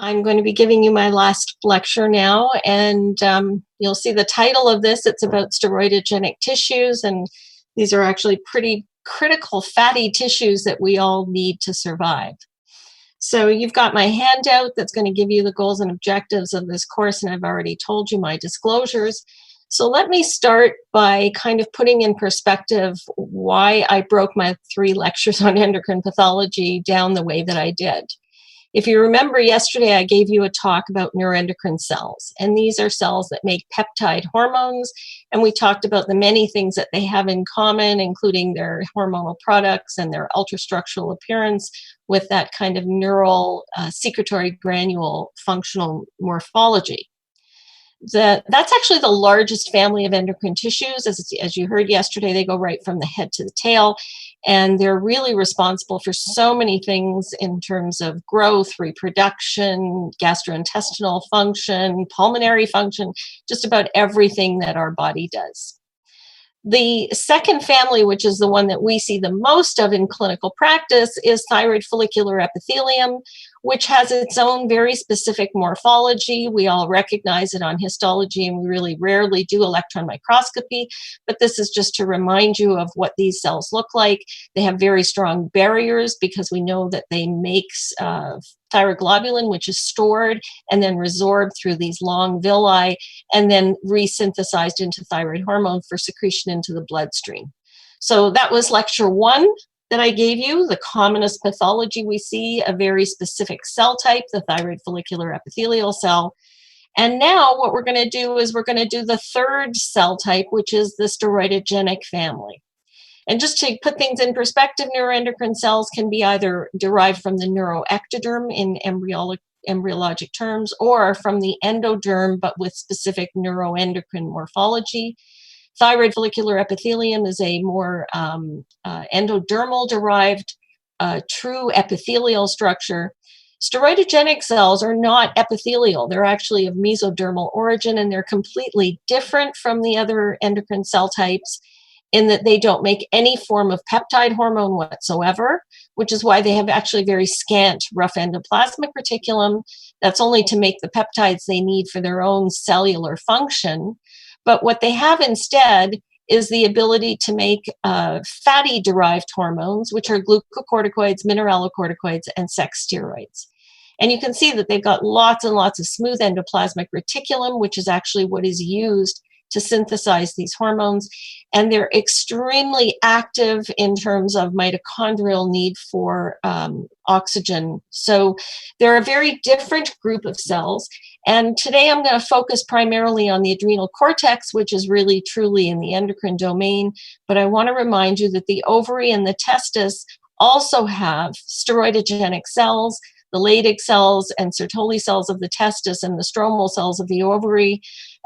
I'm going to be giving you my last lecture now, and you'll see the title of this. It's about steroidogenic tissues, and these are actually pretty critical fatty tissues that we all need to survive. So you've got my handout that's going to give you the goals and objectives of this course, and I've already told you my disclosures. So let me start by kind of putting in perspective why I broke my 3 lectures on endocrine pathology down the way that I did. If you remember yesterday, I gave you a talk about neuroendocrine cells, and these are cells that make peptide hormones, and we talked about the many things that they have in common, including their hormonal products and their ultrastructural appearance with that kind of neural secretory granule functional morphology. That's actually the largest family of endocrine tissues. As you heard yesterday, they go right from the head to the tail, and they're really responsible for so many things in terms of growth, reproduction, gastrointestinal function, pulmonary function, just about everything that our body does. The second family, which is the one that we see the most of in clinical practice, is thyroid follicular epithelium, which has its own very specific morphology. We all recognize it on histology, and we really rarely do electron microscopy, but this is just to remind you of what these cells look like. They have very strong barriers because we know that they make thyroglobulin, which is stored and then resorbed through these long villi and then resynthesized into thyroid hormone for secretion into the bloodstream. So that was lecture 1 that I gave you, the commonest pathology we see, a very specific cell type, the thyroid follicular epithelial cell. And now what we're going to do is we're going to do the third cell type, which is the steroidogenic family. And just to put things in perspective, neuroendocrine cells can be either derived from the neuroectoderm in embryologic terms, or from the endoderm, but with specific neuroendocrine morphology. Thyroid follicular epithelium is a more endodermal-derived, true epithelial structure. Steroidogenic cells are not epithelial. They're actually of mesodermal origin, and they're completely different from the other endocrine cell types in that they don't make any form of peptide hormone whatsoever, which is why they have actually very scant rough endoplasmic reticulum. That's only to make the peptides they need for their own cellular function. But what they have instead is the ability to make fatty-derived hormones, which are glucocorticoids, mineralocorticoids, and sex steroids. And you can see that they've got lots and lots of smooth endoplasmic reticulum, which is actually what is used to synthesize these hormones. And they're extremely active in terms of mitochondrial need for oxygen. So they're a very different group of cells. And today I'm going to focus primarily on the adrenal cortex, which is really truly in the endocrine domain. But I want to remind you that the ovary and the testis also have steroidogenic cells. The Leydig cells and Sertoli cells of the testis and the stromal cells of the ovary,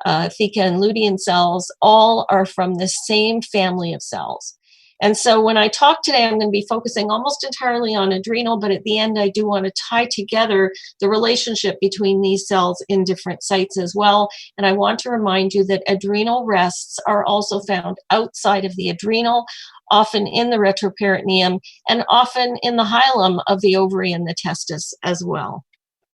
theca and lutein cells, all are from the same family of cells. And so when I talk today, I'm going to be focusing almost entirely on adrenal, but at the end, I do want to tie together the relationship between these cells in different sites as well. And I want to remind you that adrenal rests are also found outside of the adrenal, often in the retroperitoneum, and often in the hilum of the ovary and the testis as well.